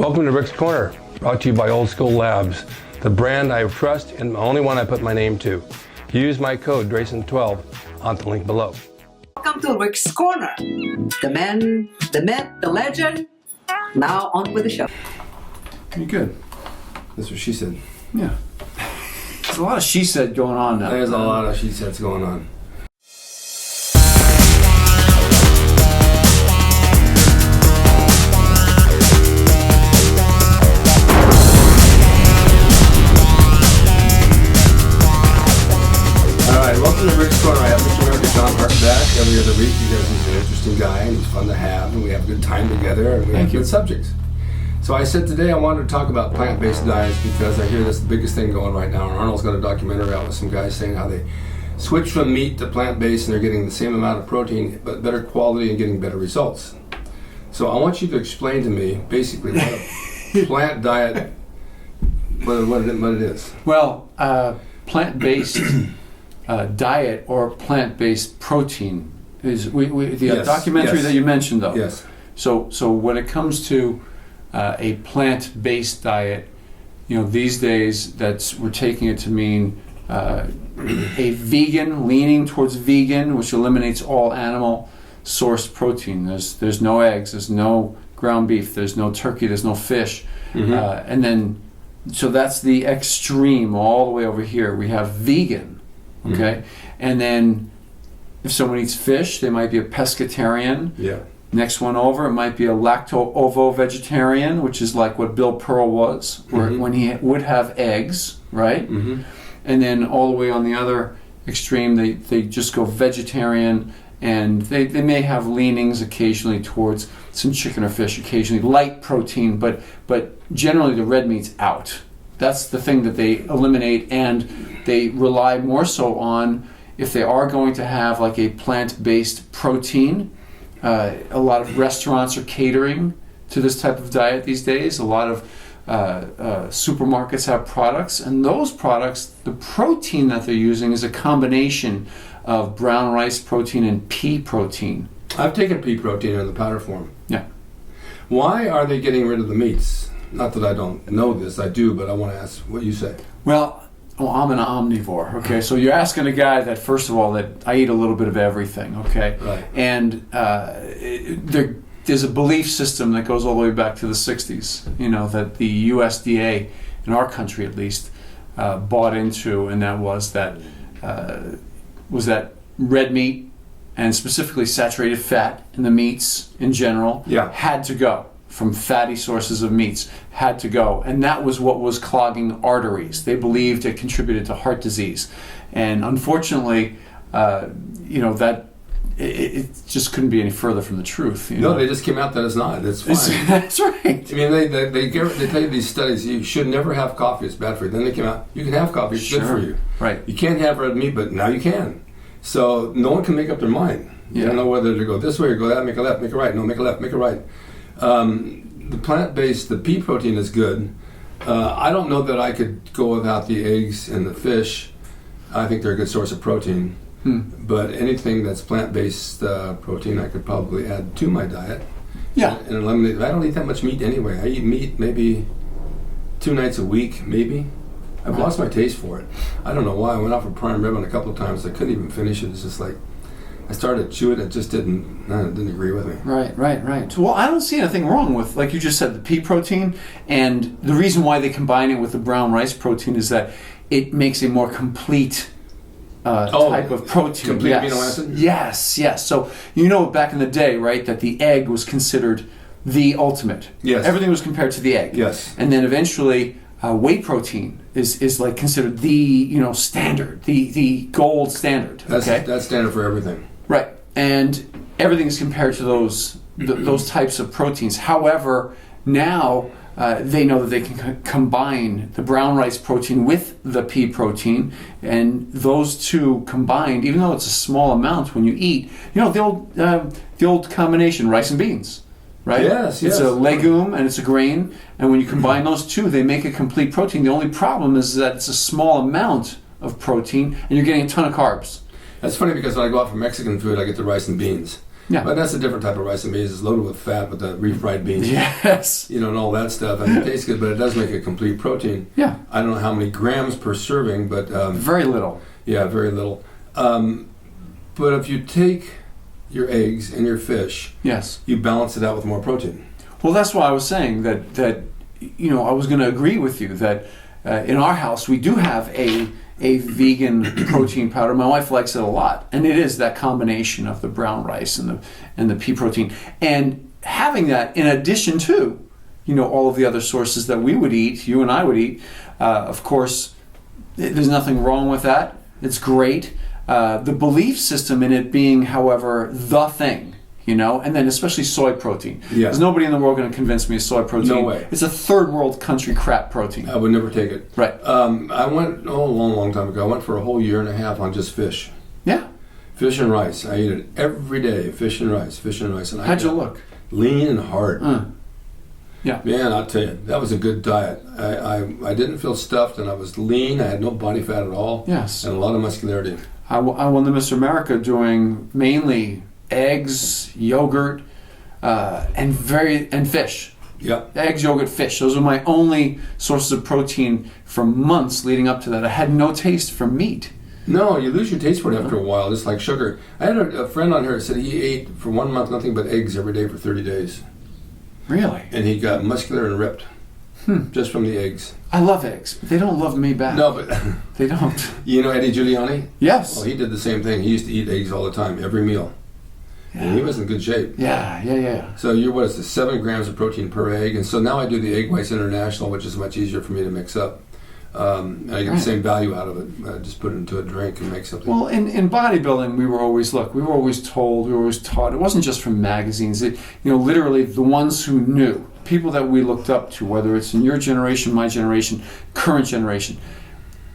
Welcome to Rick's Corner, brought to you by Old School Labs, the brand I trust and the only one I put my name to. Use my code DRASIN12 on the link below. Welcome to Rick's Corner. The man, the myth, the legend. Now on with the show. You're good. That's what she said. Yeah. There's a lot of she said going on now. There's a lot of she said's going on. Welcome to Rick's Corner. I have Mr. America John Hart back every other week because he's an interesting guy and he's fun to have and we have a good time together and we have good subjects. So I said today I wanted to talk about plant-based diets because I hear that's the biggest thing going right now. Arnold's got a documentary out with some guys saying how they switch from meat to plant-based and they're getting the same amount of protein but better quality and getting better results. So I want you to explain to me basically what a plant diet, what it is. Well, plant-based diet or plant-based protein is the documentary that you mentioned though. Yes. So when it comes to a plant-based diet, these days we're taking it to mean a vegan, leaning towards vegan, which eliminates all animal sourced protein. There's no eggs, there's no ground beef, there's no turkey, there's no fish, and then so that's the extreme. All the way over here we have vegan. Okay, and then if someone eats fish, they might be a pescatarian. Yeah. Next one over, it might be a lacto-ovo-vegetarian, which is like what Bill Pearl was, when he would have eggs, right? And then all the way on the other extreme, they just go vegetarian, and they may have leanings occasionally towards some chicken or fish, occasionally light protein, but generally the red meat's out. That's the thing that they eliminate, and they rely more so on if they are going to have like a plant-based protein. A lot of restaurants are catering to this type of diet these days. A lot of supermarkets have products, and those products, the protein that they're using is a combination of brown rice protein and pea protein. I've taken pea protein in the powder form. Yeah. Why are they getting rid of the meats? Not that I don't know this, I do, but I want to ask what you say. Well, I'm an omnivore, okay? So you're asking a guy that, first of all, that I eat a little bit of everything, okay? Right. And there's a belief system that goes all the way back to the 60s, that the USDA, in our country at least, bought into, and that was that red meat, and specifically saturated fat in the meats in general, had to go. From fatty sources of meats, had to go. And that was what was clogging arteries. They believed it contributed to heart disease. And unfortunately, that it just couldn't be any further from the truth. No, they just came out that it's not. It's fine. That's right. I mean, they tell you these studies, you should never have coffee, it's bad for you. Then they came out, you can have coffee, it's good for you. Right. You can't have red meat, but now you can. So no one can make up their mind. You don't know whether to go this way or go that, make a left, make a right. No, make a left, make a right. The plant-based, the pea protein is good. I don't know that I could go without the eggs and the fish. I think they're a good source of protein. But anything that's plant-based protein, I could probably add to my diet. Yeah. And eliminate. I don't eat that much meat anyway. I eat meat maybe 2 nights a week, maybe. I've lost my taste for it. I don't know why. I went out for prime rib on a couple of times. I couldn't even finish it. It's just like, I started to chew it, it just didn't agree with me. Right. Well, I don't see anything wrong with, like you just said, the pea protein, and the reason why they combine it with the brown rice protein is that it makes a more complete type of protein. Complete amino acid? Yes. So, back in the day, right, that the egg was considered the ultimate. Yes. Everything was compared to the egg. Yes. And then eventually, whey protein is like considered the, standard, the gold standard. That's standard for everything. Right, and everything is compared to those types of proteins. However, now they know that they can combine the brown rice protein with the pea protein, and those two combined, even though it's a small amount when you eat, the old combination, rice and beans, right? Yes. It's a legume and it's a grain, and when you combine those two, they make a complete protein. The only problem is that it's a small amount of protein, and you're getting a ton of carbs. That's funny because when I go out for Mexican food, I get the rice and beans. Yeah. But that's a different type of rice and maize. It's loaded with fat with the refried beans. Yes. And all that stuff. And it tastes good, but it does make a complete protein. Yeah. I don't know how many grams per serving, but... very little. Yeah, very little. But if you take your eggs and your fish, yes, you balance it out with more protein. Well, that's why I was saying that I was going to agree with you that in our house we do have a vegan protein powder. My wife likes it a lot, and it is that combination of the brown rice and the pea protein, and having that in addition to all of the other sources that we would eat, you and I would eat. Of course, there's nothing wrong with that. It's great. The belief system in it being, however, the thing. And then especially soy protein. Yeah. There's nobody in the world going to convince me of soy protein. No way. It's a third world country crap protein. I would never take it. Right. I went, a long time ago, I went for a whole year and a half on just fish. Yeah. Fish and rice. I ate it every day, fish and rice. And How'd you look? Lean and hard. Yeah. Man, I'll tell you, that was a good diet. I didn't feel stuffed, and I was lean. I had no body fat at all. Yes. And a lot of muscularity. I won the Mr. America doing mainly eggs, yogurt, and fish. Yeah. Eggs, yogurt, fish. Those were my only sources of protein for months leading up to that. I had no taste for meat. No, you lose your taste for it after a while, just like sugar. I had a friend on here that said he ate for 1 month nothing but eggs every day for 30 days. Really? And he got muscular and ripped. Just from the eggs. I love eggs, but they don't love me back. No, but... They don't. Eddie Giuliani? Yes. Well, he did the same thing. He used to eat eggs all the time, every meal. Yeah. And he was in good shape. Yeah. So you're, 7 grams of protein per egg. And so now I do the Egg Whites International, which is much easier for me to mix up. And I get the same value out of it. I just put it into a drink and make something. Well, in bodybuilding, we were always told, we were always taught. It wasn't just from magazines. Literally the ones who knew, people that we looked up to, whether it's in your generation, my generation, current generation,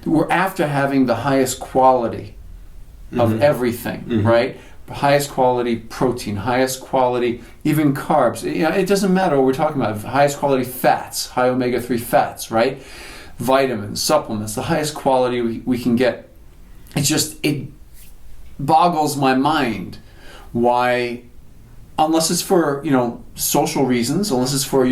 were after having the highest quality of everything, right? Highest quality protein, highest quality, even carbs. It doesn't matter what we're talking about. Highest quality fats, high omega-3 fats, right? Vitamins, supplements, the highest quality we can get. It boggles my mind why, unless it's for social reasons, unless it's for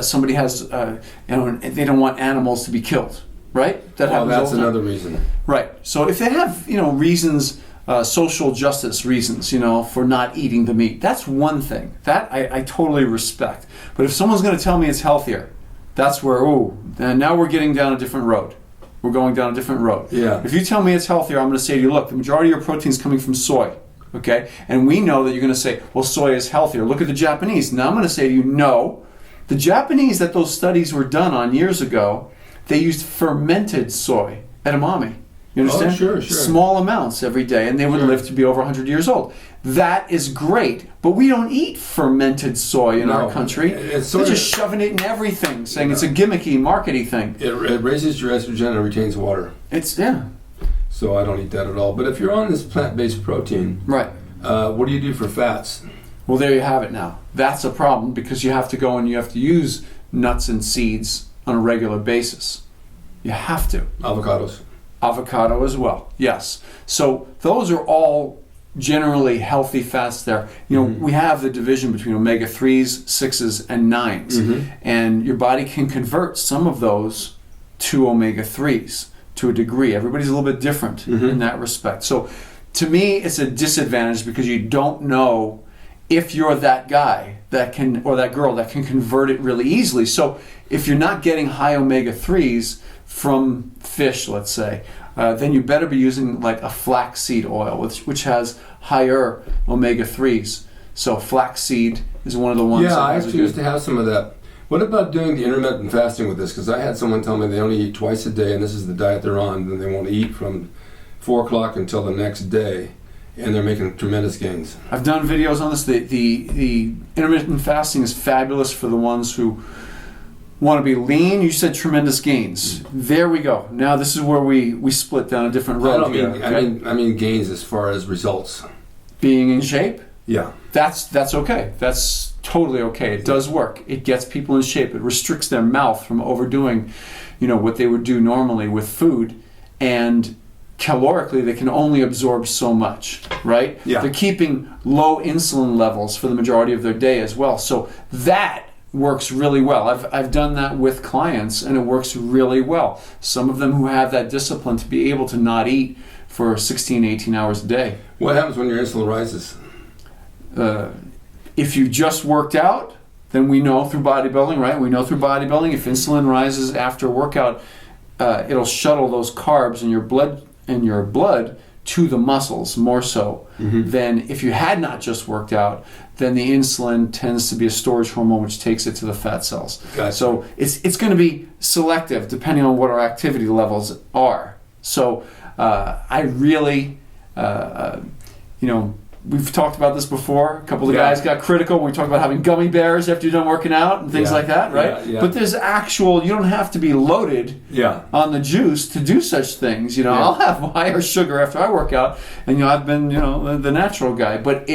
somebody has they don't want animals to be killed, right? That's another reason. Right. So if they have reasons, social justice reasons, for not eating the meat, that's one thing that I totally respect. But if someone's going to tell me it's healthier, that's where, and now we're getting down a different road. We're going down a different road. Yeah. If you tell me it's healthier, I'm going to say to you, look, the majority of your protein is coming from soy, okay? And we know that you're going to say, well, soy is healthier. Look at the Japanese. Now I'm going to say to you, no. The Japanese that those studies were done on years ago, they used fermented soy, edamame. You understand? Oh, sure. Small amounts every day, and they would live to be over 100 years old. That is great, but we don't eat fermented soy in our country. They're just shoving it in everything, saying it's a gimmicky, markety thing. It raises your estrogen and retains water. So I don't eat that at all. But if you're on this plant-based protein, right? What do you do for fats? Well, there you have it now. That's a problem because you have to go and you have to use nuts and seeds on a regular basis. You have to. Avocado as well, yes. So those are all generally healthy fats there. We have the division between omega-3s, 6s, and 9s. And your body can convert some of those to omega-3s to a degree. Everybody's a little bit different in that respect. So to me, it's a disadvantage because you don't know if you're that guy that can, or that girl that can convert it really easily. So if you're not getting high omega-3s from fish, let's say, then you better be using like a flaxseed oil, which has higher omega-3s. So flaxseed is one of the ones. Yeah, I actually used to have some of that. What about doing the intermittent fasting with this? Because I had someone tell me they only eat twice a day, and this is the diet they're on, and they won't eat from 4 o'clock until the next day, and they're making tremendous gains. I've done videos on this. The intermittent fasting is fabulous for the ones who want to be lean. You said tremendous gains. There we go. Now this is where we split down a different road. I mean gains as far as results. Being in shape? Yeah. That's okay. That's totally okay. It does work. It gets people in shape. It restricts their mouth from overdoing, what they would do normally with food, and calorically, they can only absorb so much, right? Yeah. They're keeping low insulin levels for the majority of their day as well. So that works really well. I've done that with clients, and it works really well. Some of them who have that discipline to be able to not eat for 16, 18 hours a day. What happens when your insulin rises? If you just worked out, then we know through bodybuilding, right? We know through bodybuilding, if insulin rises after a workout, it'll shuttle those carbs in your blood to the muscles more so than if you had not just worked out. Then the insulin tends to be a storage hormone which takes it to the fat cells. Gotcha. So it's going to be selective depending on what our activity levels are. So I really, we've talked about this before. A couple of guys got critical when we talked about having gummy bears after you're done working out and things like that, right? Yeah. But there's you don't have to be loaded on the juice to do such things. I'll have higher sugar after I work out, and I've been the natural guy, but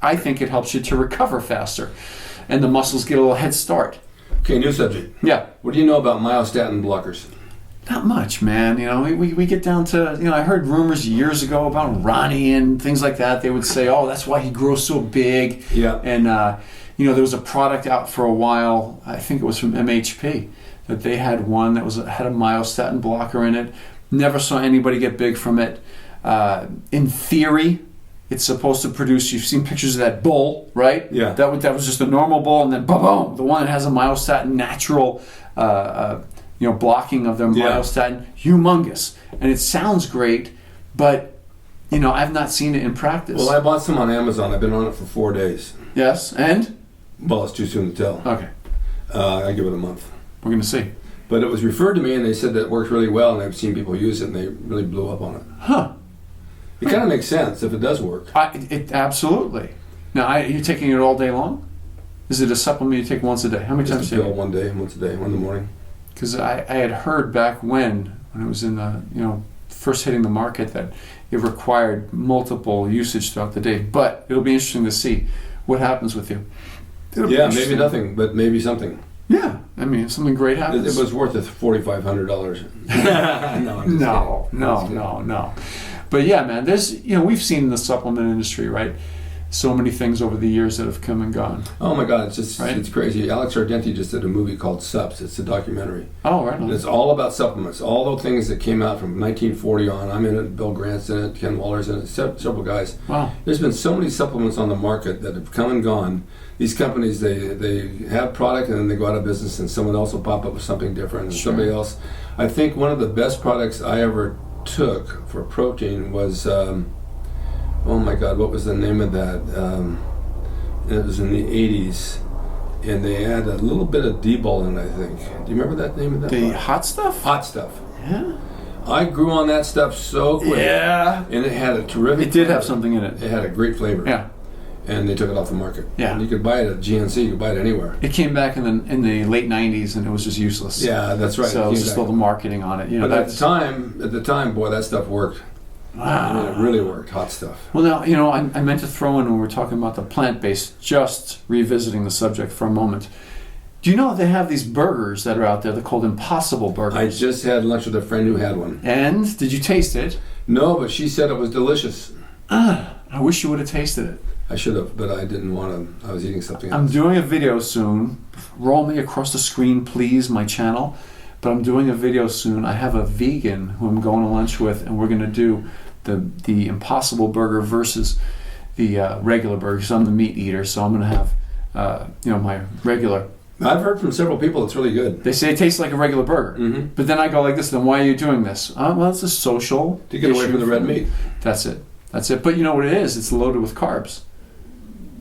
I think it helps you to recover faster, and the muscles get a little head start. Okay, new subject. Yeah. What do you know about myostatin blockers? Not much, man. We get down to, I heard rumors years ago about Ronnie and things like that. They would say, oh, that's why he grows so big. Yeah. And, there was a product out for a while, I think it was from MHP, that they had one that had a myostatin blocker in it. Never saw anybody get big from it. In theory, it's supposed to produce, you've seen pictures of that bull, right? Yeah. That was just a normal bull, and then boom, the one that has a myostatin natural blocking of their myostatin, humongous. And it sounds great, but, I've not seen it in practice. Well, I bought some on Amazon. I've been on it for 4 days. Yes, and? Well, it's too soon to tell. Okay. I give it a month. We're going to see. But it was referred to me, and they said that it works really well, and I've seen people use it, and they really blew up on it. Huh. It kind of makes sense if it does work. It absolutely. Now, you're taking it all day long? Is it a supplement you take once a day? How many times Just a pill one day, once a day, one in the morning. Because I had heard back when it was in the, first hitting the market, that it required multiple usage throughout the day. But it'll be interesting to see what happens with you. Maybe nothing, but maybe something. Yeah, if something great happens. It was worth it $4,500. No. But yeah, man, there's, we've seen in the supplement industry, right? So many things over the years that have come and gone. Oh my God, it's just right? It's crazy. Alex Ardenti just did a movie called Sups. It's a documentary. Oh, right on. And it's all about supplements. All the things that came out from 1940 on. I'm in it. Bill Grant's in it. Ken Waller's in it. Several guys. Wow. There's been so many supplements on the market that have come and gone. These companies, they have product and then they go out of business, and someone else will pop up with something different. And somebody else. I think one of the best products I ever took for protein was. Oh my God, what was the name of that? It was in the 80s, and they had a little bit of D-bol in it, I think. Do you remember that name of that? The hot stuff? Hot stuff. Yeah. I grew on that stuff so quick. Yeah. And it had a terrific It did flavor. have something in it. It had a great flavor. Yeah. And they took it off the market. Yeah. And you could buy it at GNC, you could buy it anywhere. It came back in the late 90s, and it was just useless. Yeah, that's right. So it was just all the marketing on it. But at the time, boy, that stuff worked. Wow. It really worked, hot stuff. Well, now, I meant to throw in when we were talking about the plant-based, just revisiting the subject for a moment. Do you know they have these burgers that are out there? They're called Impossible Burgers. I just had lunch with a friend who had one. And did you taste it? No, but she said it was delicious. I wish you would have tasted it. I should have, but I didn't want to. I was eating something else. I'm doing a video soon. Roll me across the screen, please, my channel. But I'm doing a video soon. I have a vegan who I'm going to lunch with, and we're going to do the Impossible Burger versus the regular burger. Because I'm the meat eater, so I'm going to have my regular. I've heard from several people it's really good. They say it tastes like a regular burger. Mm-hmm. But then I go like this, then why are you doing this? Well, it's a social To get away issue from the red meat. That's it. But you know what it is? It's loaded with carbs.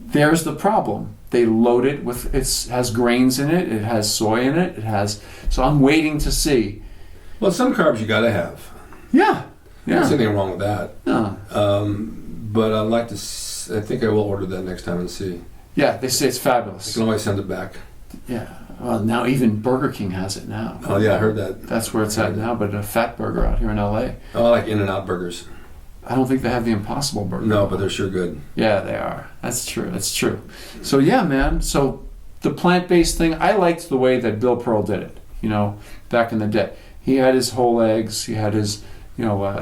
There's the problem. They load it with, it has grains in it, it has soy in it, so I'm waiting to see. Well, some carbs you got to have. Yeah. There's anything wrong with that. No. But I'd like to, I think I will order that next time and see. Yeah, they say it's I fabulous. can always send it back. Yeah. Well, now even Burger King has it now. Oh yeah, I heard that. That's where it's at now, but a fat burger out here in LA. Oh, I like In-N-Out burgers. I don't think they have the Impossible Burger. No, but they're sure good. Yeah, they are. That's true. So yeah, man. So the plant-based thing, I liked the way that Bill Pearl did it, back in the day. He had his whole eggs, he had his,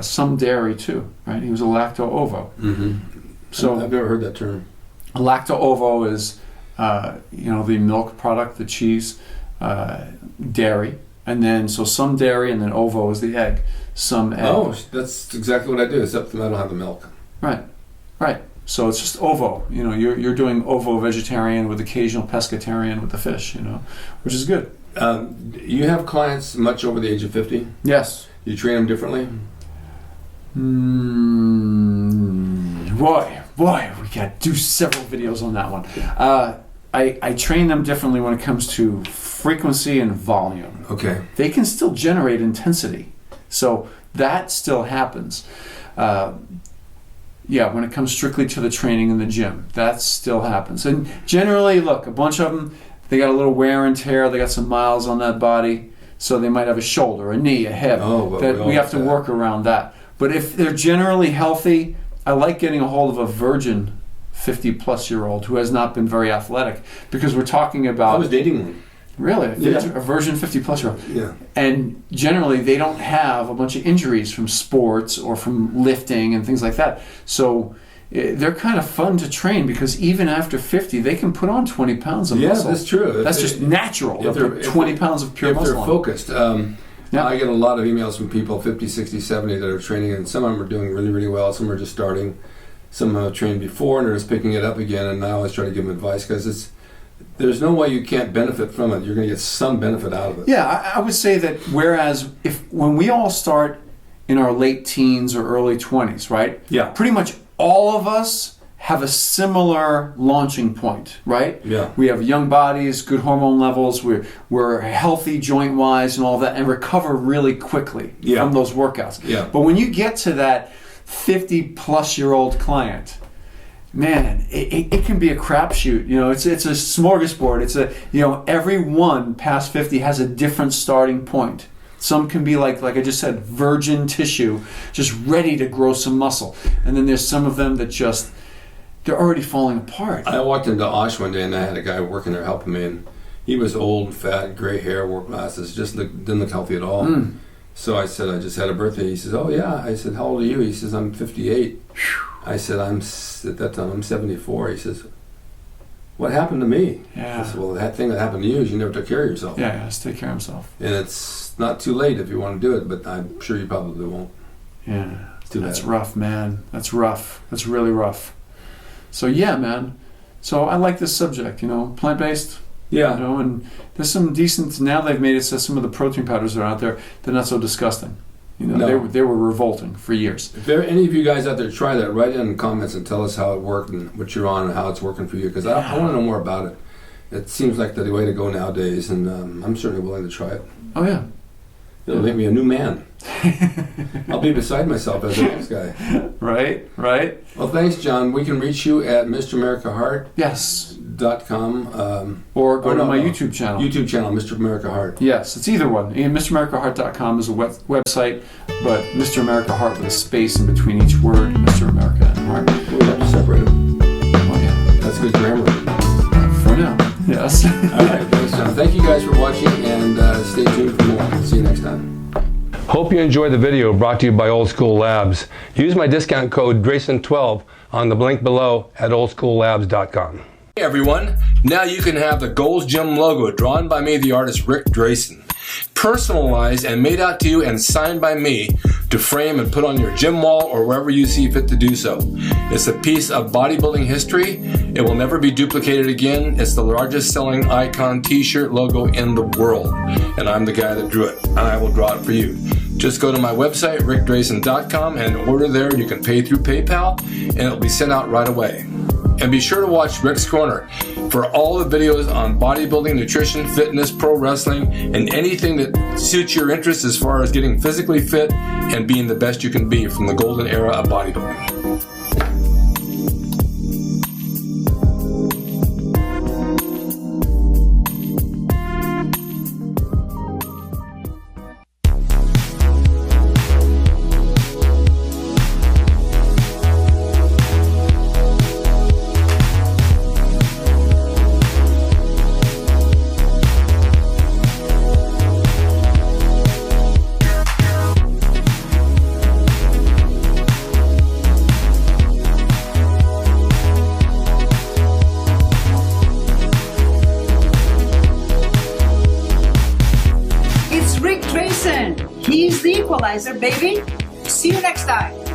some dairy too, right? He was a lacto-ovo. So I've never heard that term. A lacto-ovo is, the milk product, the cheese, dairy, and then so some dairy, and then ovo is the egg. Some egg. Oh, that's exactly what I do, except I don't have the milk. Right. So it's just ovo. You're doing ovo vegetarian with occasional pescatarian with the fish. Which is good. You have clients much over the age of 50? Yes. You train them differently? Boy, we got to do several videos on that one. I train them differently when it comes to frequency and volume. Okay. They can still generate intensity. So that still happens. When it comes strictly to the training in the gym, that still happens. And generally, look, a bunch of them, they got a little wear and tear, they got some miles on that body, so they might have a shoulder, a knee, a hip. That we have to work around that. But if they're generally healthy, I like getting a hold of a virgin 50-plus-year-old who has not been very athletic, because we're talking about... I was dating one. Really? A virgin 50-plus-year-old? Yeah. And generally, they don't have a bunch of injuries from sports or from lifting and things like that. So they're kind of fun to train, because even after 50, they can put on 20 pounds of muscle. Yeah, that's true. That's just natural. They'll put 20 pounds of pure muscle on. If they're focused. I get a lot of emails from people 50, 60, 70 that are training, and some of them are doing really, really well. Some are just starting. Some have trained before and they're just picking it up again, and I always try to give them advice, because there's no way you can't benefit from it. You're going to get some benefit out of it. Yeah, I would say that whereas when we all start in our late teens or early 20s, right? Yeah. Pretty much all of us have a similar launching point, right? Yeah. We have young bodies, good hormone levels, we're healthy joint-wise and all of that, and recover really quickly from those workouts. Yeah. But when you get to that 50-plus-year-old client, man, it can be a crapshoot. It's a smorgasbord. It's everyone past 50 has a different starting point. Some can be like I just said, virgin tissue, just ready to grow some muscle. And then there's some of them that they're already falling apart. I walked into Osh one day and I had a guy working there helping me, and he was old, fat, gray hair, wore glasses, didn't look healthy at all. So I said, I just had a birthday. He says, oh yeah. I said, how old are you? He says, I'm 58. I said, at that time, I'm 74. He says, what happened to me? Yeah. I said, well, that thing that happened to you is you never took care of yourself. Yeah, he has to take care of himself. And it's not too late if you want to do it, but I'm sure you probably won't. Yeah. That's bad. rough, man. That's rough. That's really rough. So yeah, man. So I like this subject, plant-based. Yeah. And there's some decent, now they've made it so some of the protein powders that are out there, they're not so disgusting. No. They were revolting for years. If there are any of you guys out there, try that. Write it in the comments and tell us how it worked and what you're on and how it's working for you, because I want to know more about it. It seems like the way to go nowadays, and I'm certainly willing to try it. Oh, yeah. It'll make me a new man. I'll be beside myself as the next guy. Right. Well, thanks, John. We can reach you at MrAmericaHeart.com. Yes. Or go to my YouTube channel. YouTube channel, Mr. America Heart. Yes, it's either one. And MrAmericaHeart.com is a website, but Mr. America Heart with a space in between each word, Mr. America and Heart. We have to separate them. Oh, yeah. That's good grammar. For now, yes. All right, thanks, John. Thank you guys for watching, and stay tuned for more. See you next time. Hope you enjoyed the video brought to you by Old School Labs. Use my discount code DRASIN12 on the link below at oldschoollabs.com. Hey everyone, now you can have the Gold's Gym logo drawn by me, the artist Rick Drasin, personalized and made out to you and signed by me to frame and put on your gym wall or wherever you see fit to do so. It's a piece of bodybuilding history. It will never be duplicated again. It's the largest selling icon t-shirt logo in the world, and I'm the guy that drew it, and I will draw it for you. Just go to my website, rickdrasin.com, and order there. You can pay through PayPal, and it'll be sent out right away. And be sure to watch Rick's Corner for all the videos on bodybuilding, nutrition, fitness, pro wrestling, and anything that suits your interest as far as getting physically fit and being the best you can be from the golden era of bodybuilding. drasin. He's the equalizer, baby. See you next time.